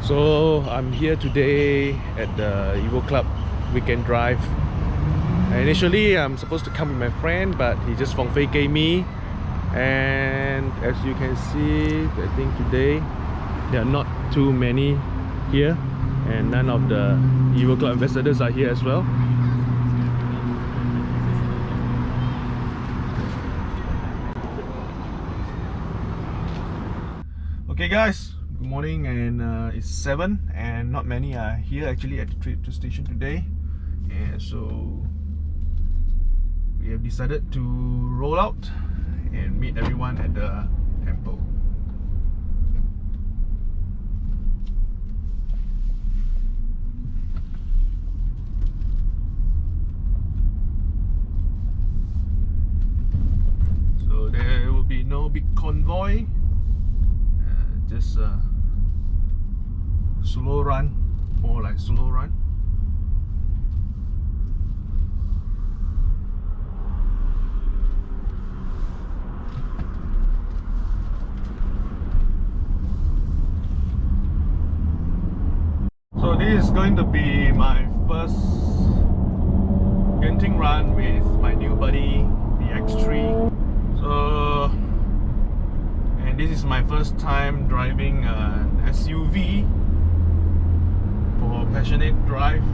So I'm here today at the Evo Club weekend drive. Initially I'm supposed to come with my friend, but he just gave me. And as you can see, I think today there are not too many here, and none of the Evo Club ambassadors are here as well. Okay guys, good morning, and it's 7 and not many are here actually at the trip to station today, and so we have decided to roll out and meet everyone at the temple. So there will be no big convoy, just a slow run, more like slow run. So this is going to be my first Genting run with my new buddy, the X3. So, and this is my first time driving an SUV for passionate drive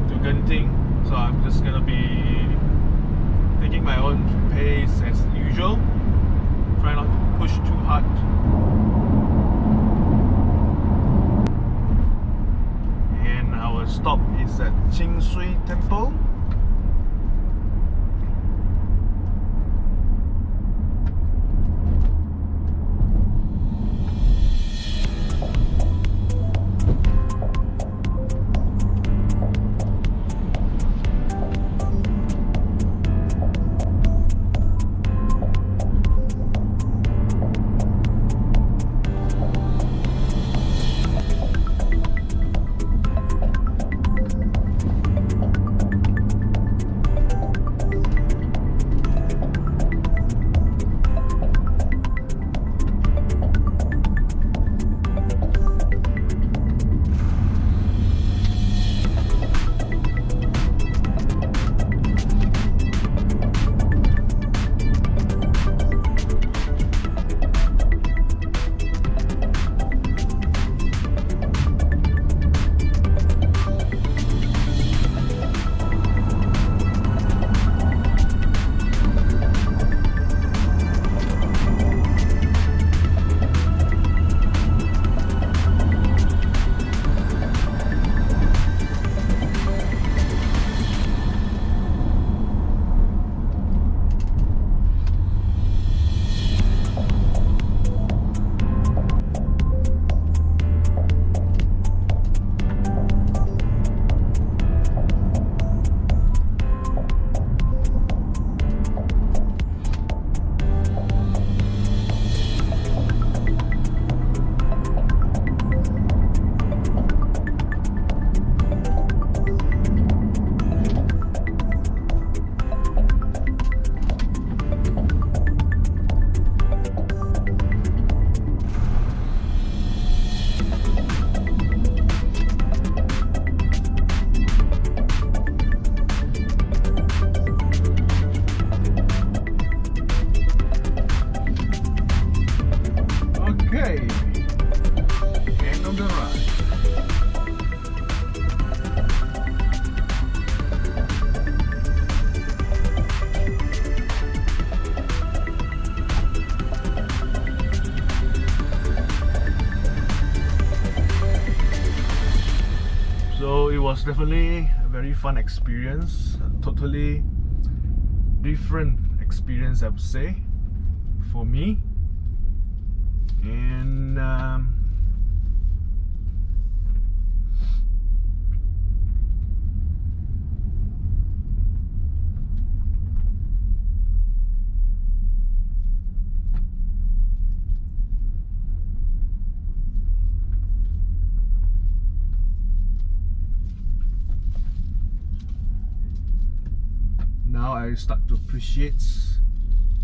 to Genting. So I'm just gonna be taking my own pace as usual. Try not to push too hard. And our stop is at Shui Temple. So it was definitely a very fun experience, a totally different experience, I would say, for me. And now I start to appreciate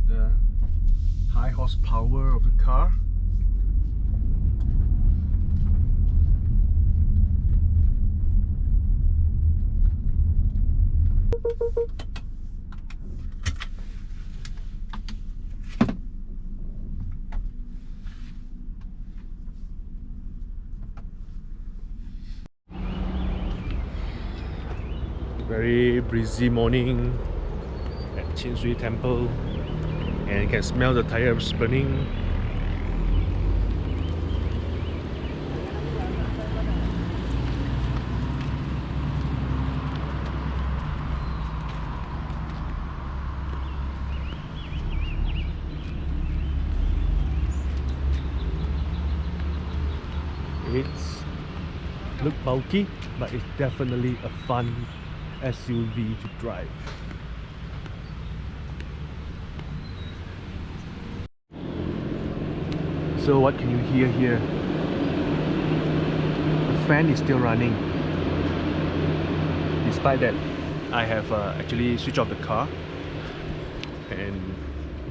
the high horsepower of the car. Very breezy morning at Qin Shui Temple, and you can smell the tires burning. It's look bulky, but it's definitely a fun SUV to drive. So what can you hear here? The fan is still running. Despite that, I have actually switched off the car, and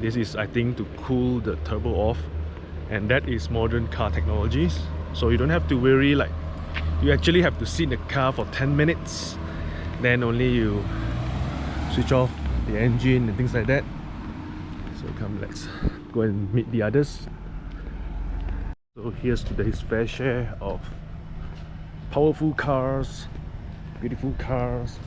this is, I think, to cool the turbo off, and that is modern car technologies. So you don't have to worry, like you actually have to sit in the car for 10 minutes, then only you switch off the engine and things like that. So come, let's go and meet the others. So here's today's fair share of powerful cars, beautiful cars.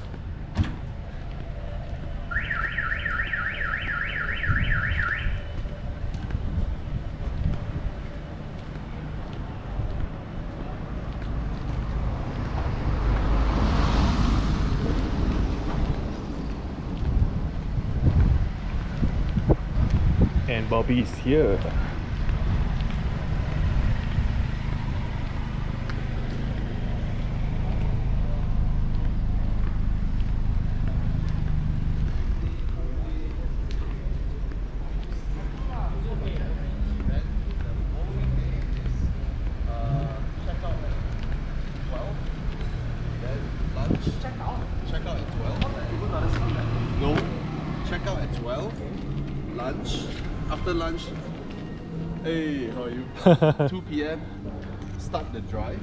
And Bobby is here. Check out at 12. No, check out at 12. Lunch. After lunch. Hey, how are you? 2 p.m. Start the drive.